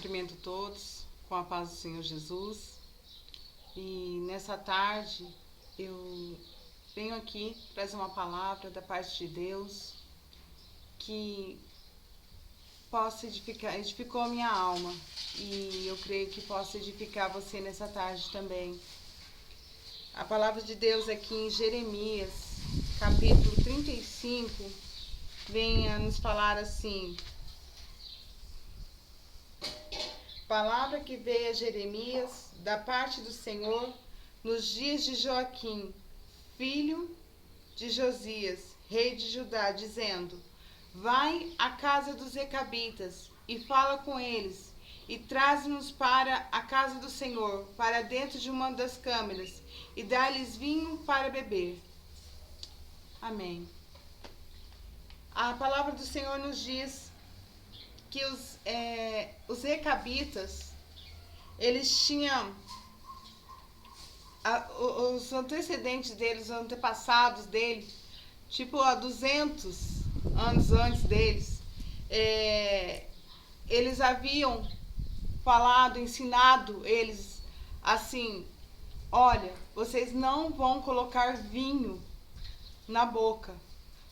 cumprimento todos com a paz do Senhor Jesus. E nessa tarde eu venho aqui trazer uma palavra da parte de Deus que possa edificar, edificou a minha alma, e eu creio que possa edificar você nessa tarde também. A palavra de Deus aqui em Jeremias, capítulo 35, vem a nos falar assim: palavra que veio a Jeremias da parte do Senhor nos dias de Joaquim, filho de Josias, rei de Judá, dizendo: vai à casa dos recabitas e fala com eles, e traz-nos para a casa do Senhor, para dentro de uma das câmeras, e dá-lhes vinho para beber. Amém. A palavra do Senhor nos diz que os recabitas, eles tinham os antecedentes deles, os antepassados deles, tipo há 200 anos antes deles, eles haviam falado, ensinado eles assim: olha, vocês não vão colocar vinho na boca,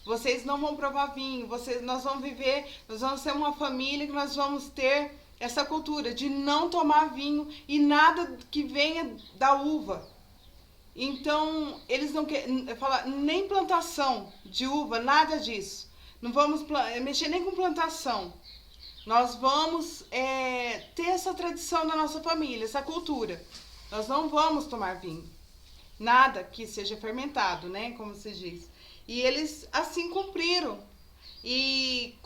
vocês não vão provar vinho, nós vamos viver, nós vamos ser uma família que nós vamos ter essa cultura de não tomar vinho e nada que venha da uva. Então, eles não querem falar nem plantação de uva, nada disso. Não vamos mexer nem com plantação. Nós vamos ter essa tradição na nossa família, essa cultura. Nós não vamos tomar vinho. Nada que seja fermentado, né? Como se diz. E eles assim cumpriram. E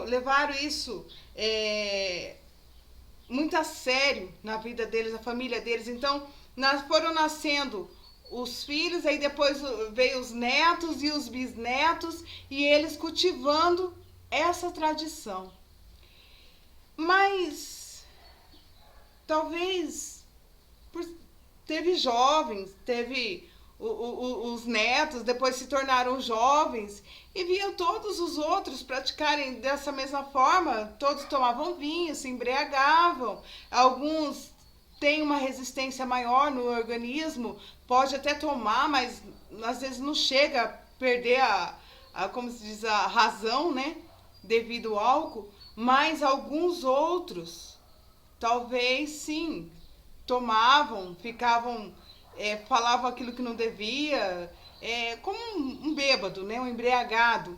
levaram isso muito a sério na vida deles, na família deles. Então, foram nascendo os filhos, aí depois veio os netos e os bisnetos, e eles cultivando essa tradição. Mas talvez teve jovens, teve os netos, depois se tornaram jovens e viam todos os outros praticarem dessa mesma forma. Todos tomavam vinho, se embriagavam, alguns têm uma resistência maior no organismo, pode até tomar, mas às vezes não chega a perder como se diz, a razão, né, devido ao álcool. Mas alguns outros, talvez sim, tomavam, falavam aquilo que não devia, como um bêbado, né, um embriagado.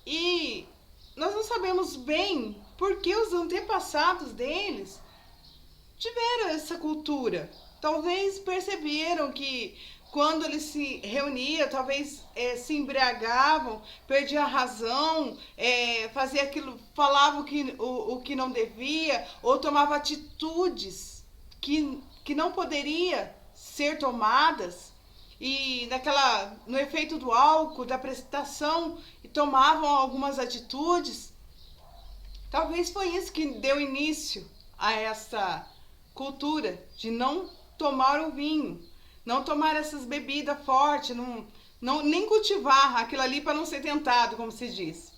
E nós não sabemos bem por que os antepassados deles tiveram essa cultura. Talvez perceberam que quando eles se reuniam, talvez se embriagavam, perdiam a razão, fazia aquilo, falavam o que não devia, ou tomava atitudes que não poderia ser tomadas, e no efeito do álcool, da precipitação, e tomavam algumas atitudes. Talvez foi isso que deu início a essa cultura de não tomar o vinho, não tomar essas bebidas fortes, nem cultivar aquilo ali para não ser tentado, como se diz.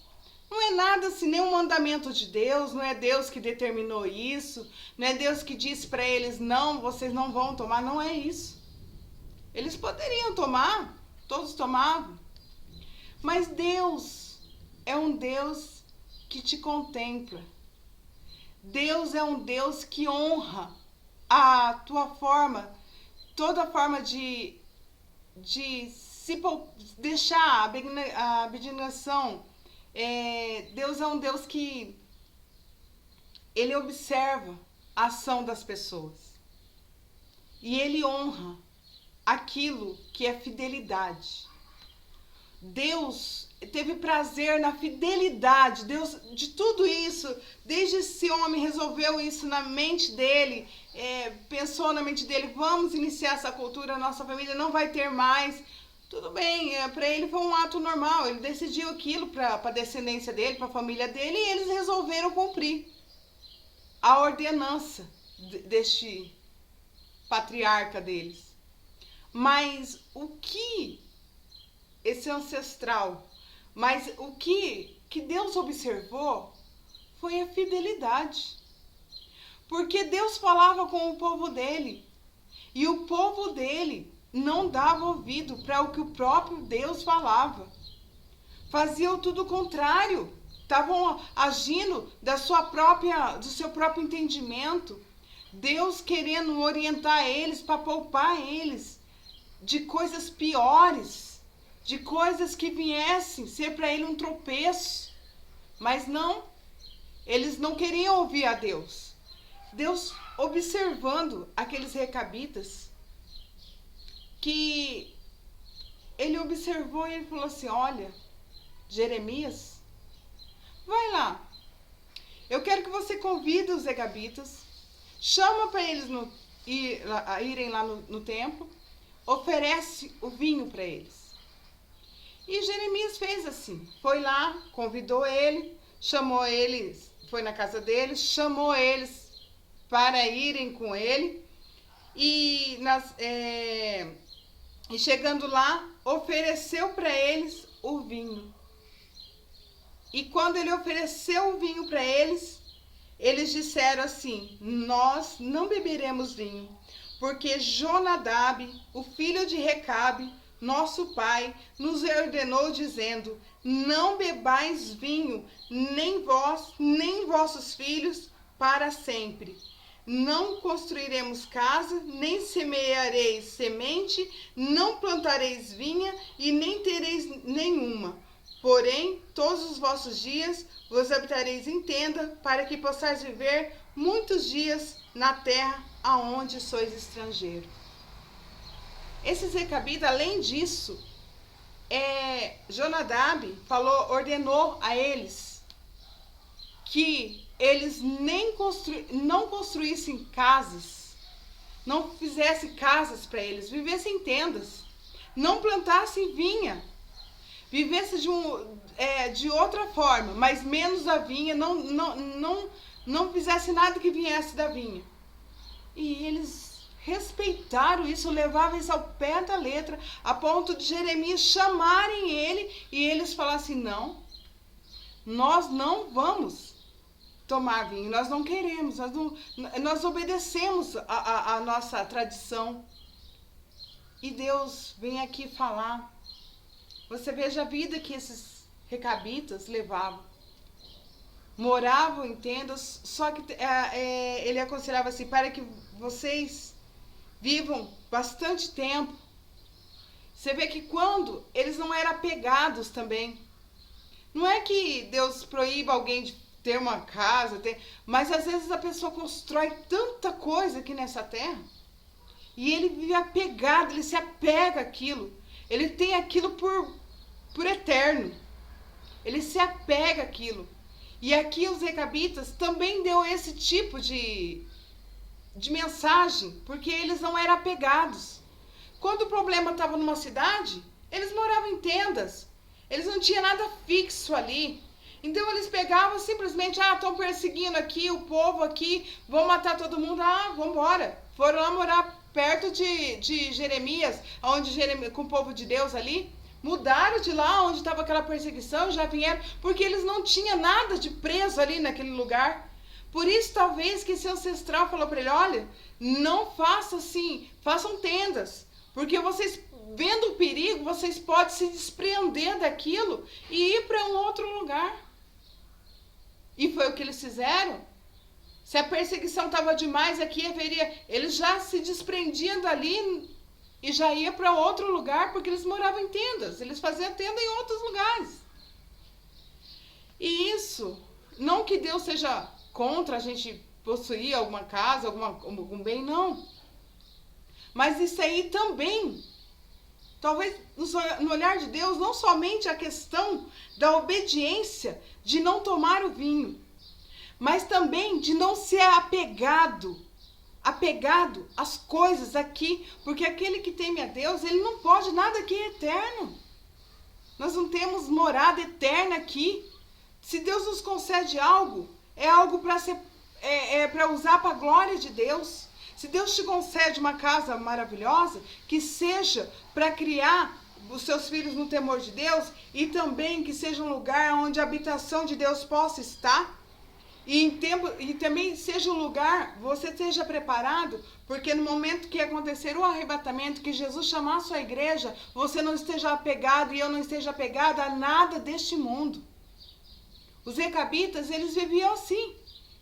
Não é nada assim, nenhum mandamento de Deus, não é Deus que determinou isso, não é Deus que disse para eles: não, vocês não vão tomar, não é isso. Eles poderiam tomar, todos tomavam, mas Deus é um Deus que te contempla. Deus é um Deus que honra a tua forma, toda forma de se deixar a abnegação. Deus é um Deus que ele observa a ação das pessoas e ele honra aquilo que é fidelidade. Deus teve prazer na fidelidade. Deus, de tudo isso, desde esse homem resolveu isso na mente dele, pensou na mente dele: vamos iniciar essa cultura, a nossa família não vai ter mais. Tudo bem, para ele foi um ato normal, ele decidiu aquilo para a descendência dele, para a família dele, e eles resolveram cumprir a ordenança deste patriarca deles. Mas o que esse ancestral, mas o que Deus observou foi a fidelidade. Porque Deus falava com o povo dele. E o povo dele não dava ouvido para o que o próprio Deus falava. Faziam tudo o contrário. Estavam agindo do seu próprio entendimento. Deus querendo orientar eles para poupar eles de coisas piores, de coisas que viessem ser para ele um tropeço. Mas não, eles não queriam ouvir a Deus. Deus, observando aqueles recabitas, que ele observou e ele falou assim: olha, Jeremias, vai lá, eu quero que você convide os recabitas, chama para eles irem lá no templo, oferece o vinho para eles. E Jeremias fez assim, foi lá, convidou ele, chamou eles, foi na casa deles, chamou eles para irem com ele, e chegando lá, ofereceu para eles o vinho. E quando ele ofereceu o vinho para eles, eles disseram assim: nós não beberemos vinho, porque Jonadab, o filho de Recabe, nosso pai, nos ordenou dizendo: não bebais vinho, nem vós, nem vossos filhos, para sempre. Não construiremos casa, nem semeareis semente, não plantareis vinha e nem tereis nenhuma. Porém, todos os vossos dias vos habitareis em tenda, para que possais viver muitos dias na terra aonde sois estrangeiro. Esses recabitas, além disso, Jonadab ordenou a eles que eles não construíssem casas, não fizessem casas para eles, vivessem em tendas, não plantassem vinha, vivessem de outra forma, mas menos a vinha, não fizessem nada que viesse da vinha. E eles respeitaram isso, levavam isso ao pé da letra, a ponto de Jeremias chamarem ele e eles falassem: não, nós não vamos tomar vinho, nós não queremos, nós obedecemos a nossa tradição. E Deus vem aqui falar. Você veja a vida que esses recabitas levavam. Moravam em tendas, só que ele aconselhava assim: para que vocês vivam bastante tempo. Você vê que quando eles não eram apegados também. Não é que Deus proíba alguém de ter uma casa, mas às vezes a pessoa constrói tanta coisa aqui nessa terra e ele vive apegado, ele se apega àquilo, ele tem aquilo por eterno, ele se apega àquilo. E aqui os recabitas também deu esse tipo de mensagem, porque eles não eram apegados. Quando o problema estava numa cidade, eles moravam em tendas, eles não tinham nada fixo ali. Então eles pegavam simplesmente: estão perseguindo aqui o povo aqui, vão matar todo mundo, vamos embora. Foram lá morar perto de Jeremias, com o povo de Deus ali. Mudaram de lá onde estava aquela perseguição, já vieram, porque eles não tinham nada de preso ali naquele lugar. Por isso talvez que esse ancestral falou para ele: olha, não faça assim, façam tendas, porque vocês, vendo o perigo, vocês podem se desprender daquilo e ir para um outro lugar. E foi o que eles fizeram. Se a perseguição estava demais aqui, eles já se desprendiam dali e já iam para outro lugar, porque eles moravam em tendas. Eles faziam tenda em outros lugares. E isso, não que Deus seja contra a gente possuir alguma casa, algum bem, não. Mas isso aí também, talvez no olhar de Deus, não somente a questão da obediência, de não tomar o vinho, mas também de não ser apegado às coisas aqui, porque aquele que teme a Deus, ele não pode nada aqui eterno. Nós não temos morada eterna aqui. Se Deus nos concede algo, é algo para usar para a glória de Deus. Se Deus te concede uma casa maravilhosa, que seja para criar os seus filhos no temor de Deus, e também que seja um lugar onde a habitação de Deus possa estar. E também seja um lugar, você esteja preparado, porque no momento que acontecer o arrebatamento, que Jesus chamar a sua igreja, você não esteja apegado e eu não esteja apegada a nada deste mundo. Os recabitas, eles viviam assim.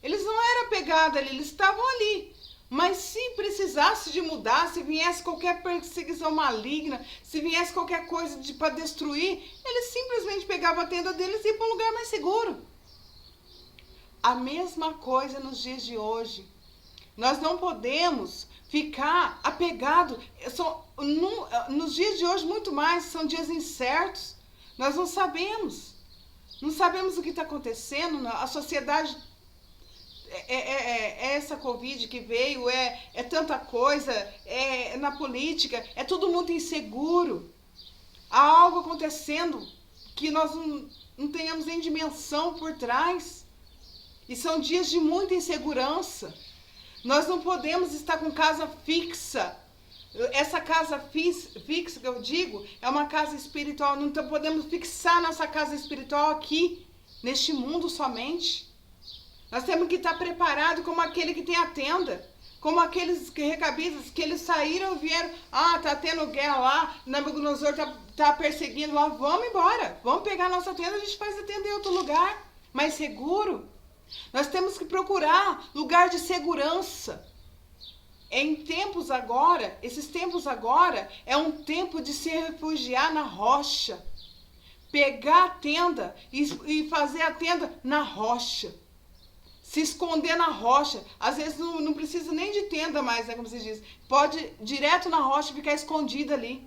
Eles não eram apegados ali, eles estavam ali. Mas se precisasse de mudar, se viesse qualquer perseguição maligna, se viesse qualquer coisa para destruir, eles simplesmente pegavam a tenda deles e iam para um lugar mais seguro. A mesma coisa nos dias de hoje. Nós não podemos ficar apegados. Nos dias de hoje, muito mais, são dias incertos. Nós não sabemos. Não sabemos o que está acontecendo. A sociedade é essa Covid que veio, é tanta coisa, é na política, é tudo muito inseguro. Há algo acontecendo que nós não tenhamos nem dimensão por trás. E são dias de muita insegurança. Nós não podemos estar com casa fixa. Essa casa fixa que eu digo é uma casa espiritual. Não podemos fixar nossa casa espiritual aqui, neste mundo somente. Nós temos que estar preparados como aquele que tem a tenda. Como aqueles recabitas que eles saíram e vieram. Tá tendo guerra lá, Nabucodonosor tá perseguindo lá. Vamos embora. Vamos pegar nossa tenda, a gente faz a tenda em outro lugar, mais seguro. Nós temos que procurar lugar de segurança. Esses tempos agora, é um tempo de se refugiar na rocha. Pegar a tenda e fazer a tenda na rocha. Se esconder na rocha. Às vezes não precisa nem de tenda mais, como se diz. Pode ir direto na rocha e ficar escondido ali.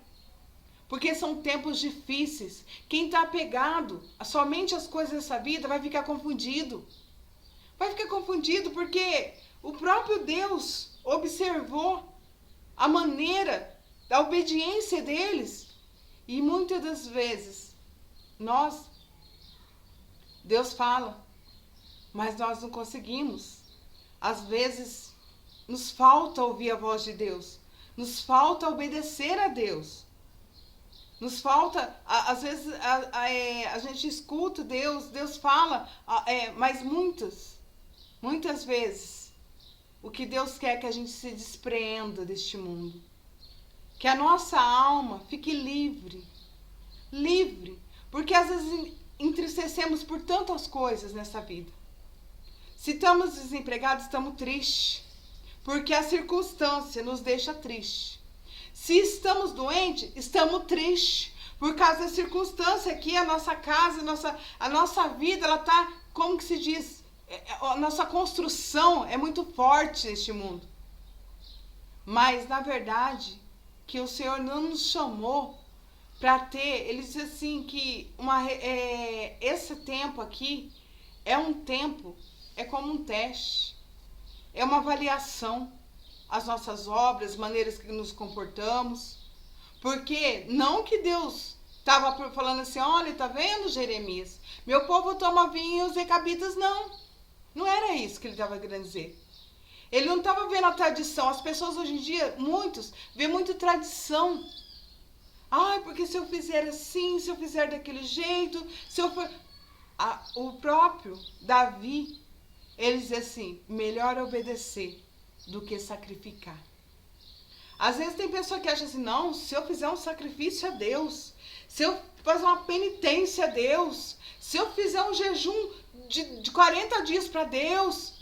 Porque são tempos difíceis. Quem está apegado somente às coisas dessa vida vai ficar confundido. Vai ficar confundido porque o próprio Deus observou a maneira da obediência deles. E muitas das vezes, Deus fala, mas nós não conseguimos. Às vezes, nos falta ouvir a voz de Deus. Nos falta obedecer a Deus. Nos falta, às vezes, a gente escuta Deus fala, mas muitas vezes, o que Deus quer é que a gente se despreenda deste mundo. Que a nossa alma fique livre. Livre. Porque às vezes entristecemos por tantas coisas nessa vida. Se estamos desempregados, estamos tristes. Porque a circunstância nos deixa tristes. Se estamos doentes, estamos tristes. Por causa da circunstância aqui, a nossa casa, a nossa vida, ela está, como que se diz? A nossa construção é muito forte neste mundo. Mas, na verdade, que o Senhor não nos chamou para ter, ele diz assim, que esse tempo aqui é um tempo, é como um teste, é uma avaliação, as nossas obras, maneiras que nos comportamos. Porque não que Deus estava falando assim, olha, tá vendo, Jeremias? Meu povo toma vinho e os recabitas não. Não era isso que ele estava querendo dizer. Ele não estava vendo a tradição. As pessoas hoje em dia, muitos, vê muito tradição. Porque se eu fizer assim, se eu fizer daquele jeito, se eu for... O próprio Davi, ele diz assim, melhor obedecer do que sacrificar. Às vezes tem pessoa que acha assim, não, se eu fizer um sacrifício a Deus, se eu fazer uma penitência a Deus, se eu fizer um jejum de 40 dias para Deus.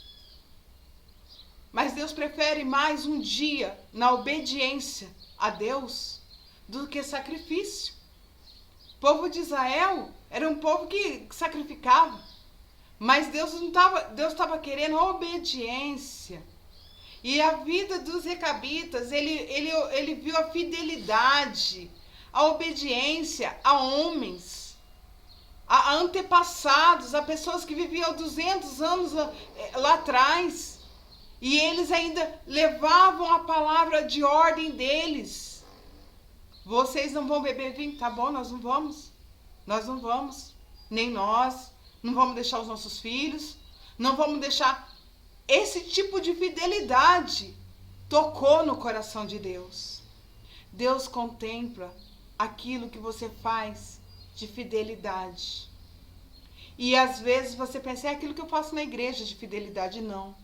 Mas Deus prefere mais um dia na obediência a Deus do que sacrifício. O povo de Israel era um povo que sacrificava. Mas Deus estava querendo obediência. E a vida dos recabitas, ele viu a fidelidade, a obediência a homens, a antepassados, a pessoas que viviam 200 anos lá atrás. E eles ainda levavam a palavra de ordem deles. Vocês não vão beber vinho? Tá bom, nós não vamos. Nós não vamos. Nem nós. Não vamos deixar os nossos filhos. Não vamos deixar... Esse tipo de fidelidade tocou no coração de Deus. Deus contempla aquilo que você faz de fidelidade. E às vezes você pensa, é aquilo que eu faço na igreja de fidelidade. Não.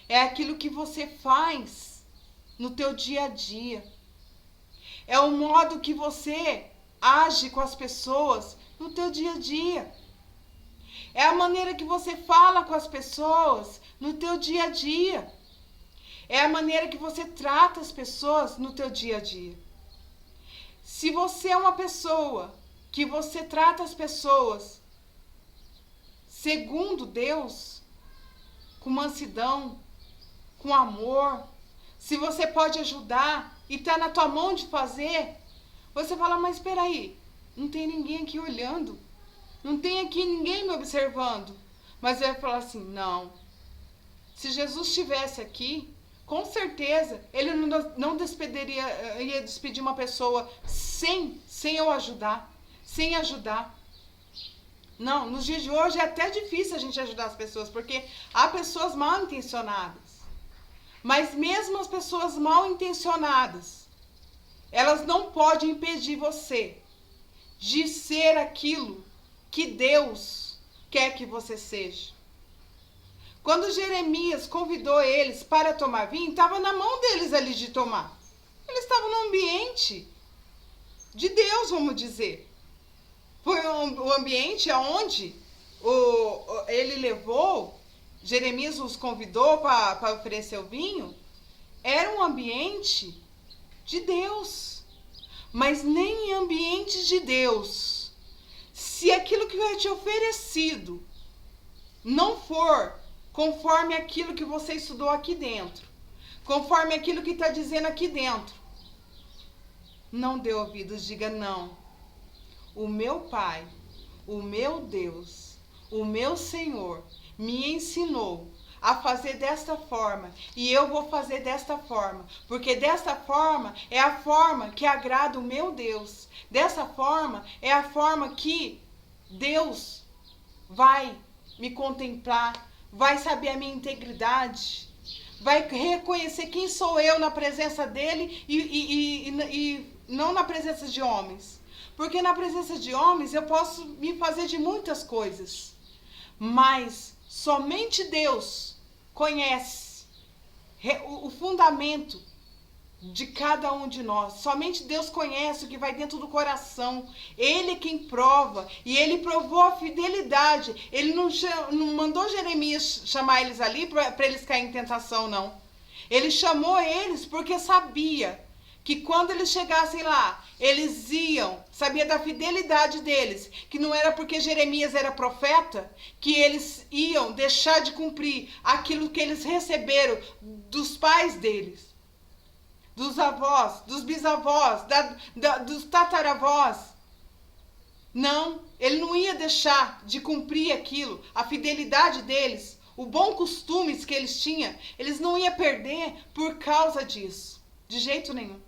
É aquilo que você faz no teu dia a dia. É o modo que você age com as pessoas no teu dia a dia. É a maneira que você fala com as pessoas no teu dia a dia. É a maneira que você trata as pessoas no teu dia a dia. Se você é uma pessoa que você trata as pessoas segundo Deus, com mansidão, com amor, se você pode ajudar e está na tua mão de fazer, você fala, mas espera aí, não tem ninguém aqui olhando, não tem aqui ninguém me observando. Mas ele vai falar assim, não, se Jesus estivesse aqui, com certeza ele não ia despedir uma pessoa sem eu ajudar, sem ajudar. Não, nos dias de hoje é até difícil a gente ajudar as pessoas, porque há pessoas mal intencionadas. Mas mesmo as pessoas mal intencionadas, elas não podem impedir você de ser aquilo que Deus quer que você seja. Quando Jeremias convidou eles para tomar vinho, estava na mão deles ali de tomar. Eles estavam no ambiente de Deus, vamos dizer. Foi o ambiente onde ele levou, Jeremias os convidou para oferecer o vinho, era um ambiente de Deus. Mas nem em ambiente de Deus, se aquilo que vai te oferecido não for conforme aquilo que você estudou aqui dentro, conforme aquilo que está dizendo aqui dentro, não dê ouvidos, diga não. O meu Pai, o meu Deus, o meu Senhor me ensinou a fazer desta forma e eu vou fazer desta forma, porque desta forma é a forma que agrada o meu Deus. Dessa forma é a forma que Deus vai me contemplar, vai saber a minha integridade, vai reconhecer quem sou eu na presença dele e não na presença de homens. Porque na presença de homens eu posso me fazer de muitas coisas, mas somente Deus conhece o fundamento de cada um de nós. Somente Deus conhece o que vai dentro do coração. Ele é quem prova, e ele provou a fidelidade. Ele não mandou Jeremias chamar eles ali para eles caírem em tentação, não. Ele chamou eles porque sabia que quando eles chegassem lá, eles sabia da fidelidade deles, que não era porque Jeremias era profeta, que eles iam deixar de cumprir aquilo que eles receberam dos pais deles, dos avós, dos bisavós, dos tataravós. Não, ele não ia deixar de cumprir aquilo, a fidelidade deles, o bom costumes que eles tinham, eles não iam perder por causa disso, de jeito nenhum.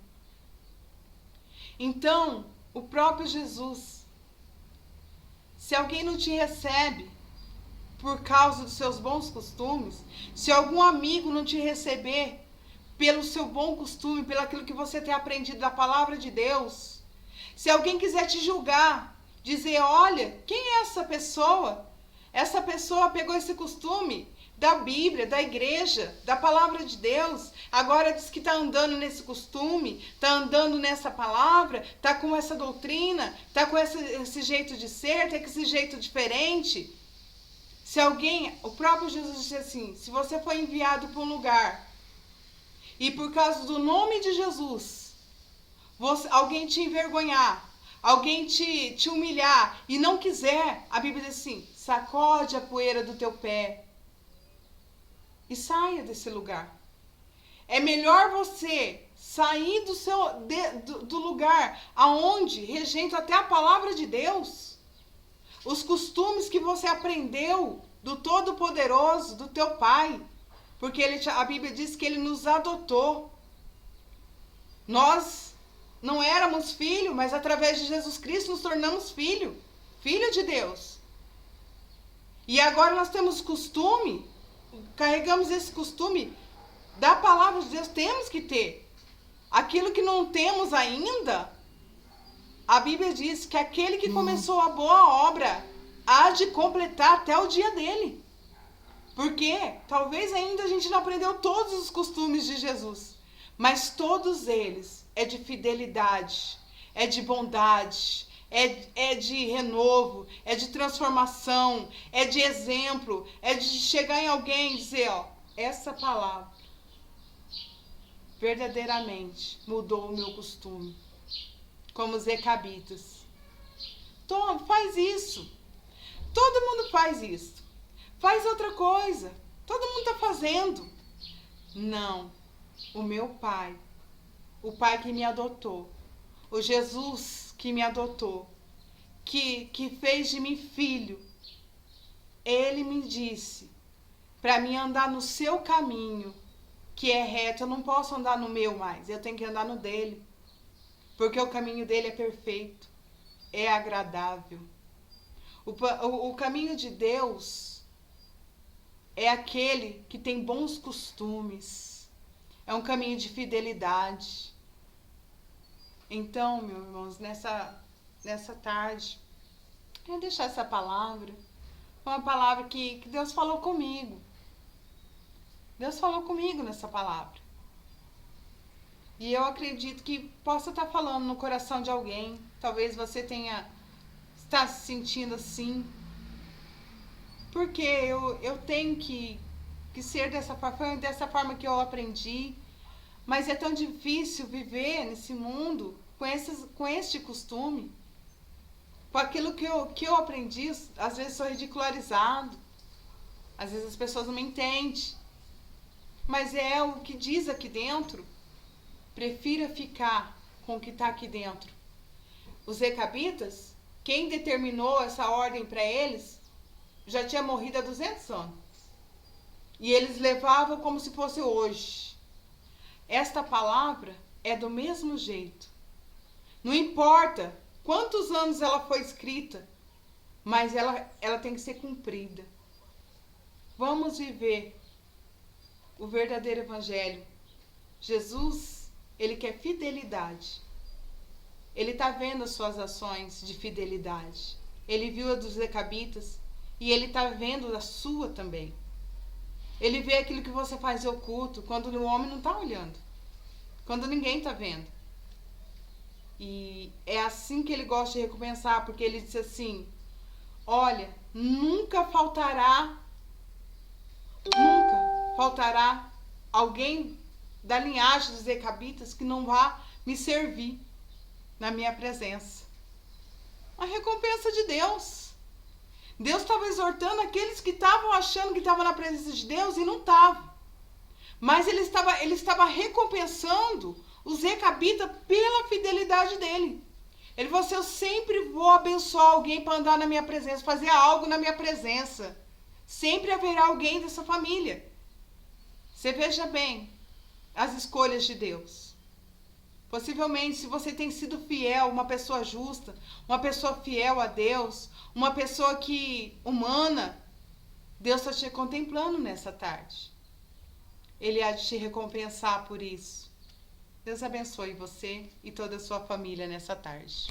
Então, o próprio Jesus, se alguém não te recebe por causa dos seus bons costumes, se algum amigo não te receber pelo seu bom costume, pelo aquilo que você tem aprendido da palavra de Deus, se alguém quiser te julgar, dizer, olha, quem é essa pessoa? Essa pessoa pegou esse costume da Bíblia, da igreja, da palavra de Deus, agora diz que está andando nesse costume, está andando nessa palavra, está com essa doutrina, está com esse jeito de ser, está com esse jeito diferente. Se alguém, o próprio Jesus disse assim, se você foi enviado para um lugar e por causa do nome de Jesus, alguém te envergonhar, alguém te humilhar e não quiser, a Bíblia diz assim, sacode a poeira do teu pé e saia desse lugar. É melhor você sair do lugar aonde regenta até a palavra de Deus, os costumes que você aprendeu do Todo-Poderoso, do teu Pai, porque a Bíblia diz que Ele nos adotou. Nós não éramos filhos, mas através de Jesus Cristo nos tornamos filho de Deus. E agora nós temos costume, carregamos esse costume da palavra de Deus, temos que ter. Aquilo que não temos ainda, a Bíblia diz que aquele que começou a boa obra há de completar até o dia dele. Porque talvez ainda a gente não aprendeu todos os costumes de Jesus, mas todos eles é de fidelidade, é de bondade, é de renovo, é de transformação, é de exemplo, é de chegar em alguém e dizer, ó, essa palavra verdadeiramente mudou o meu costume, como os recabitas. Toma, faz isso. Todo mundo faz isso. Faz outra coisa. Todo mundo está fazendo. Não. O meu pai, o pai que me adotou, o Jesus que me adotou, que fez de mim filho, ele me disse para mim andar no seu caminho, que é reto. Eu não posso andar no meu mais, eu tenho que andar no dele, porque o caminho dele é perfeito, é agradável. O caminho de Deus é aquele que tem bons costumes, é um caminho de fidelidade. Então, meus irmãos, nessa tarde, eu vou deixar essa palavra, uma palavra que Deus falou comigo. Deus falou comigo nessa palavra. E eu acredito que possa estar falando no coração de alguém. Talvez você está se sentindo assim. Porque eu tenho que ser dessa forma. Foi dessa forma que eu aprendi. Mas é tão difícil viver nesse mundo com este costume. Com aquilo que eu aprendi, às vezes sou ridicularizado. Às vezes as pessoas não me entendem. Mas é o que diz aqui dentro. Prefira ficar com o que está aqui dentro. Os recabitas, quem determinou essa ordem para eles, já tinha morrido há 200 anos. E eles levavam como se fosse hoje. Esta palavra é do mesmo jeito. Não importa quantos anos ela foi escrita, mas ela tem que ser cumprida. Vamos viver o verdadeiro evangelho. Jesus, ele quer fidelidade. Ele está vendo as suas ações de fidelidade. Ele viu a dos recabitas e ele está vendo a sua também. Ele vê aquilo que você faz oculto, quando o homem não está olhando, quando ninguém está vendo. E é assim que ele gosta de recompensar, porque ele diz assim, olha, nunca faltará alguém da linhagem dos recabitas que não vá me servir na minha presença. A recompensa de Deus. Deus estava exortando aqueles que estavam achando que estavam na presença de Deus e não estavam. Mas ele estava recompensando os recabitas pela fidelidade dele. Ele falou assim, eu sempre vou abençoar alguém para andar na minha presença, fazer algo na minha presença. Sempre haverá alguém dessa família. Você veja bem as escolhas de Deus. Possivelmente, se você tem sido fiel, uma pessoa justa, uma pessoa fiel a Deus, uma pessoa humana, Deus está te contemplando nessa tarde. Ele há de te recompensar por isso. Deus abençoe você e toda a sua família nessa tarde.